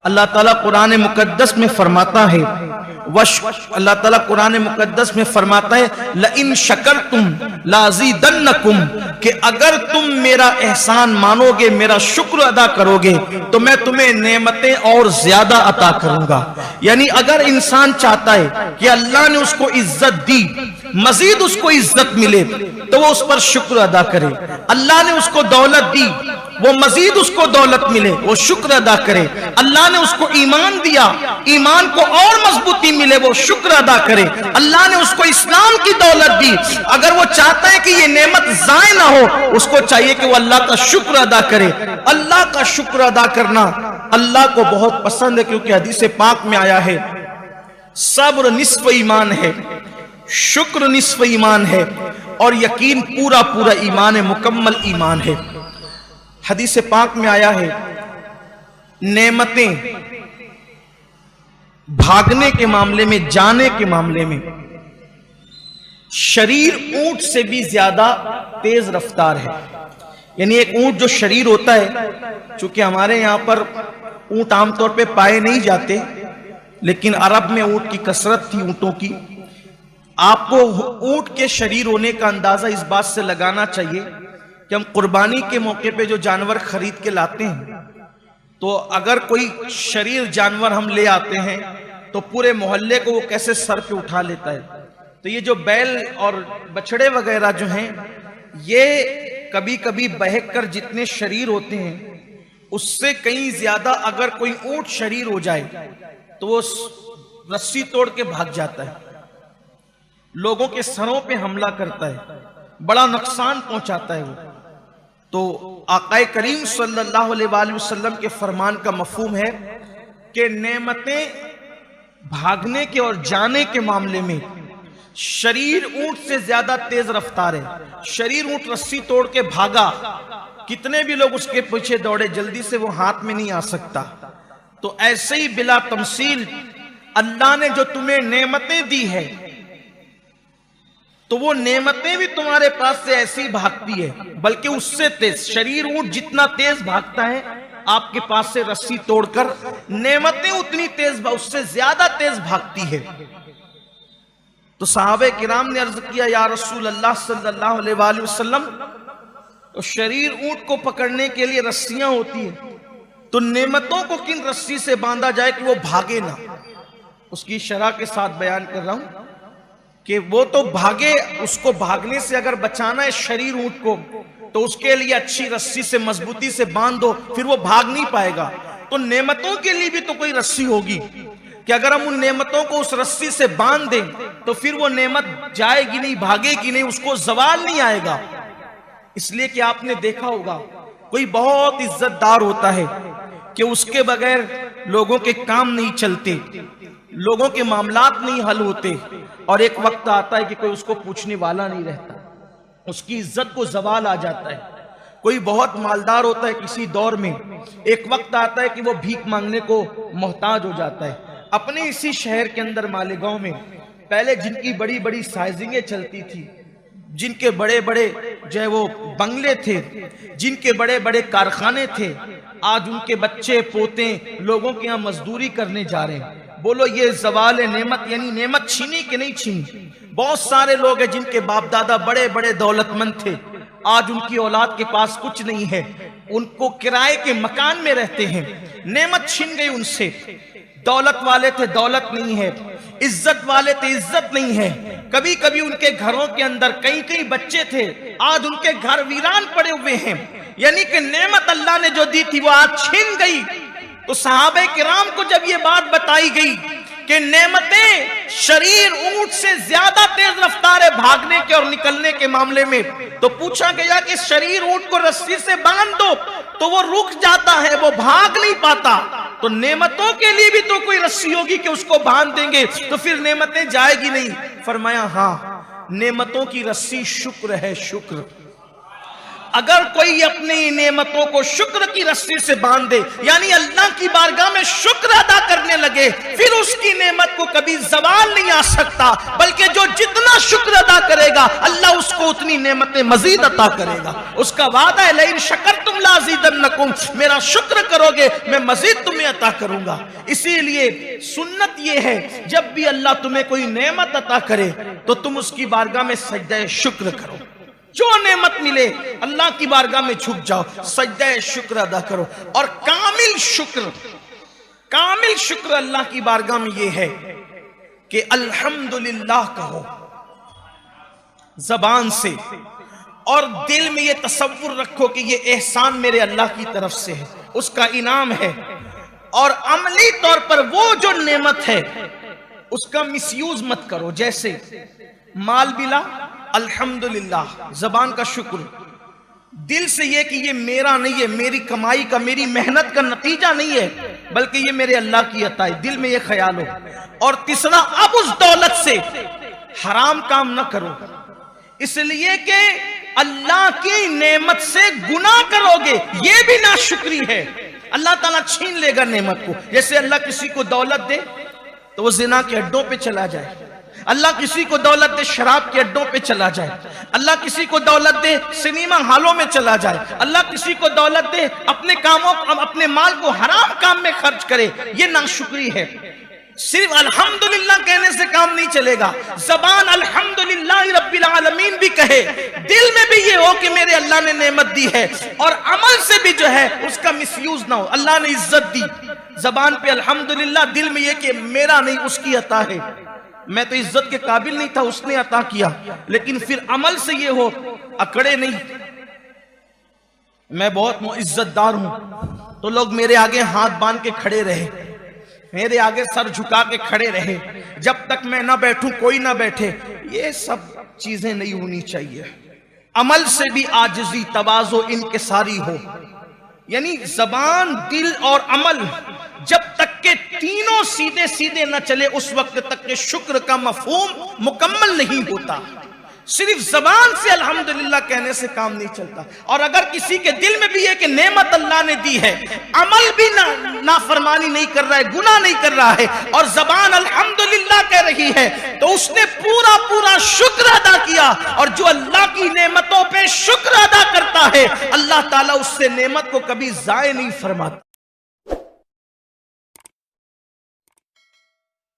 अल्लाह ताला कुरान मुकद्दस में फरमाता है अल्लाह ताला कुरान मुकद्दस में फरमाता है लइन शकरतुम लाज़ीदन्नकुम, कि अगर तुम मेरा एहसान मानोगे, मेरा शुक्र अदा करोगे, तो मैं तुम्हें नेमतें और ज्यादा अता करूंगा। यानी अगर इंसान चाहता है कि अल्लाह ने उसको इज्जत दी, मजीद उसको इज्जत मिले, तो वो उस पर शुक्र अदा करे। अल्लाह ने उसको दौलत दी, वो मजीद उसको दौलत मिले, वो शुक्र अदा करे। अल्लाह ने उसको ईमान दिया, ईमान को और मजबूती मिले, वो शुक्र अदा करे। अल्लाह ने उसको इस्लाम की दौलत दी, अगर वो चाहता है कि ये नेमत जाय ना हो, उसको चाहिए कि वो अल्लाह का शुक्र अदा करे। अल्लाह का शुक्र अदा करना अल्लाह को बहुत पसंद है, क्योंकि हदीस पाक में आया है सब्र निस्फ ईमान है, शुक्र निस्फ ईमान है, और यकीन पूरा पूरा ईमान है, मुकम्मल ईमान है। हदीस पाक में आया है नेमतें भागने के मामले में, जाने के मामले में, शरीर ऊंट से भी ज्यादा तेज रफ्तार है। यानी एक ऊंट जो शरीर होता है, चूंकि हमारे यहां पर ऊंट आमतौर पे पाए नहीं जाते, लेकिन अरब में ऊंट की कसरत थी, ऊंटों की। आपको ऊंट के शरीर होने का अंदाजा इस बात से लगाना चाहिए कि हम कुर्बानी के मौके पे जो जानवर खरीद के लाते हैं, तो अगर कोई शरीर जानवर हम ले आते हैं तो पूरे मोहल्ले को वो कैसे सर पे उठा लेता है। तो ये जो बैल और बछड़े वगैरह जो हैं, ये कभी कभी बहक कर जितने शरीर होते हैं उससे कहीं ज्यादा अगर कोई ऊंट शरीर हो जाए तो वो रस्सी तोड़ के भाग जाता है, लोगों के सरों पे हमला करता है, बड़ा नुकसान पहुंचाता है वो। तो आकाए करीम सल्लल्लाहु अलैहि वसल्लम के फरमान का मफहूम है कि नेमतें भागने के और जाने के मामले में शरीर ऊंट से ज्यादा तेज रफ्तार है। शरीर ऊंट रस्सी तोड़ के भागा, कितने भी लोग उसके पीछे दौड़े, जल्दी से वो हाथ में नहीं आ सकता। तो ऐसे ही बिला तमसील अल्लाह ने जो तुम्हें नेमतें दी है, तो वो नेमतें भी तुम्हारे पास से ऐसी भागती है, बल्कि उससे तेज। शरीर ऊंट जितना तेज भागता है आपके पास से रस्सी तोड़कर, नेमतें उतनी तेज, उससे ज्यादा तेज भागती है। तो सहाबे किराम ने अर्ज किया, या रसूल अल्लाह सल्लल्लाहु अलैहि वसल्लम, तो शरीर ऊंट को पकड़ने के लिए रस्सियां होती है, तो नेमतों को किन रस्सी से बांधा जाए कि वो भागे ना। उसकी शरह के साथ बयान कर रहा हूं कि वो तो भागे, उसको भागने से अगर बचाना है शरीर ऊंट को, तो उसके लिए अच्छी रस्सी से मजबूती से बांध दो, फिर वो भाग नहीं पाएगा। तो नेमतों के लिए भी तो कोई रस्सी होगी कि अगर हम उन नेमतों को उस रस्सी से बांध दें तो फिर वो नेमत जाएगी नहीं, भागेगी नहीं, उसको जवाल नहीं आएगा। इसलिए कि आपने देखा होगा कोई बहुत इज्जतदार होता है कि उसके बगैर लोगों के काम नहीं चलते, लोगों के मामलात नहीं हल होते, और एक वक्त आता है कि कोई उसको पूछने वाला नहीं रहता, उसकी इज्जत को जवाल आ जाता है। कोई बहुत मालदार होता है किसी दौर में, एक वक्त आता है कि वो भीख मांगने को मोहताज हो जाता है। अपने इसी शहर के अंदर मालेगांव में पहले जिनकी बड़ी बड़ी साइजिंगें चलती थी, जिनके बड़े बड़े जो है वो बंगले थे, जिनके बड़े बड़े कारखाने थे, आज उनके बच्चे पोते लोगों के यहाँ मजदूरी करने जा रहे हैं। बोलो ये जवाल नेमत, यानी नेमत छीनी कि नहीं छीनी। बहुत सारे लोग हैं जिनके बाप दादा बड़े बड़े दौलतमंद थे, आज उनकी औलाद के पास कुछ नहीं है, उनको किराए के मकान में रहते हैं, नेमत छीन गई उनसे। दौलत वाले थे, दौलत नहीं है, इज्जत वाले थे, इज्जत नहीं है। कभी कभी उनके घरों के अंदर कई कई बच्चे थे, आज उनके घर वीरान पड़े हुए हैं। यानी कि नेमत अल्लाह ने जो दी थी वो आज छीन गई। तो सहाबे किराम को जब ये बात बताई गई कि नेमतें शरीर ऊंट से ज्यादा तेज रफ्तार है भागने के और निकलने के मामले में, तो पूछा गया कि शरीर ऊंट को रस्सी से बांध दो तो वो रुक जाता है, वो भाग नहीं पाता। तो नेमतों के लिए भी तो कोई रस्सी होगी कि उसको बांध देंगे तो फिर नेमतें जाएगी नहीं। फरमाया हाँ, नेमतों की रस्सी शुक्र है, शुक्र। अगर कोई अपनी नेमतों को शुक्र की रस्सी से बांध दे, यानी अल्लाह की बारगाह में शुक्र अदा करने लगे, फिर उसकी नेमत को कभी जवाल नहीं आ सकता, बल्कि जो जितना शुक्र अदा करेगा अल्लाह उसको उतनी नेमतें मजीद अता करेगा। उसका वादा है, लइन शकरतुम लाज़ी अज़ीदन्नकुम, मेरा शुक्र करोगे मैं मजीद तुम्हें अता करूंगा। इसीलिए सुन्नत ये है जब भी अल्लाह तुम्हें कोई नेमत अता करे तो तुम उसकी बारगाह में सजदा शुक्र करो। जो नेमत मिले अल्लाह की बारगाह में झुक जाओ, सजदा शुक्र अदा करो। और कामिल शुक्र अल्लाह की बारगाह में यह है कि अल्हम्दुलिल्लाह कहो जबान से, और दिल में यह तसव्वुर रखो कि यह एहसान मेरे अल्लाह की तरफ से है, उसका इनाम है। और अमली तौर पर वो जो नेमत है उसका मिसयूज मत करो। जैसे माल मिला, अल्हम्दुलिल्लाह, जबान का शुक्र, दिल से ये कि ये मेरा नहीं है, मेरी कमाई का, मेरी मेहनत का नतीजा नहीं है, बल्कि ये मेरे अल्लाह की अता है, दिल में ये ख्याल हो। और तीसरा, अब उस दौलत से हराम काम ना करो, इसलिए कि अल्लाह की नेमत से गुनाह करोगे, ये भी नाशुक्री है, अल्लाह ताला छीन लेगा नेमत को। जैसे अल्लाह किसी को दौलत दे तो वो जिना के अड्डों पे चला जाए, अल्लाह किसी को दौलत दे शराब के अड्डों पे चला जाए, अल्लाह किसी को दौलत दे सिनेमा हॉलों में चला जाए, अल्लाह किसी को दौलत दे अपने कामों, अपने माल को हराम काम में खर्च करे, ये नाशुक्री है। सिर्फ अल्हम्दुलिल्लाह कहने से काम नहीं चलेगा, जबान अल्हम्दुलिल्लाह रब्बिल आलमीन भी कहे, दिल में भी ये हो कि मेरे अल्लाह ने नेमत दी है, और अमल से भी जो है उसका मिसयूज ना हो। अल्लाह ने इज्जत दी, जबान पे अल्हम्दुलिल्लाह, दिल में ये कि मेरा नहीं उसकी अता है, मैं तो इज्जत के काबिल नहीं था, उसने अता किया। लेकिन फिर अमल से ये हो, अकड़े नहीं, मैं बहुत इज्जतदार हूं तो लोग मेरे आगे हाथ बांध के खड़े रहे, मेरे आगे सर झुका के खड़े रहे, जब तक मैं ना बैठूं कोई ना बैठे, ये सब चीजें नहीं होनी चाहिए। अमल से भी आजिजी, तवाज़ो, इनकिसारी हो, यानी जबान, दिल और अमल जब तक के तीनों सीधे सीधे न चले उस वक्त तक के शुक्र का मफहूम मुकम्मल नहीं होता। सिर्फ जबान से अल्हम्दुलिल्लाह कहने से काम नहीं चलता। और अगर किसी के दिल में भी है कि नेमत अल्लाह ने दी है, अमल भी नाफरमानी नहीं कर रहा है, गुनाह नहीं कर रहा है, और जबान अल्हम्दुलिल्लाह कह रही है, तो उसने पूरा पूरा शुक्र अदा किया। और जो अल्लाह की नेमतों पे शुक्र अदा करता है, अल्लाह ताला उससे नेमत को कभी जाय नहीं फरमाता।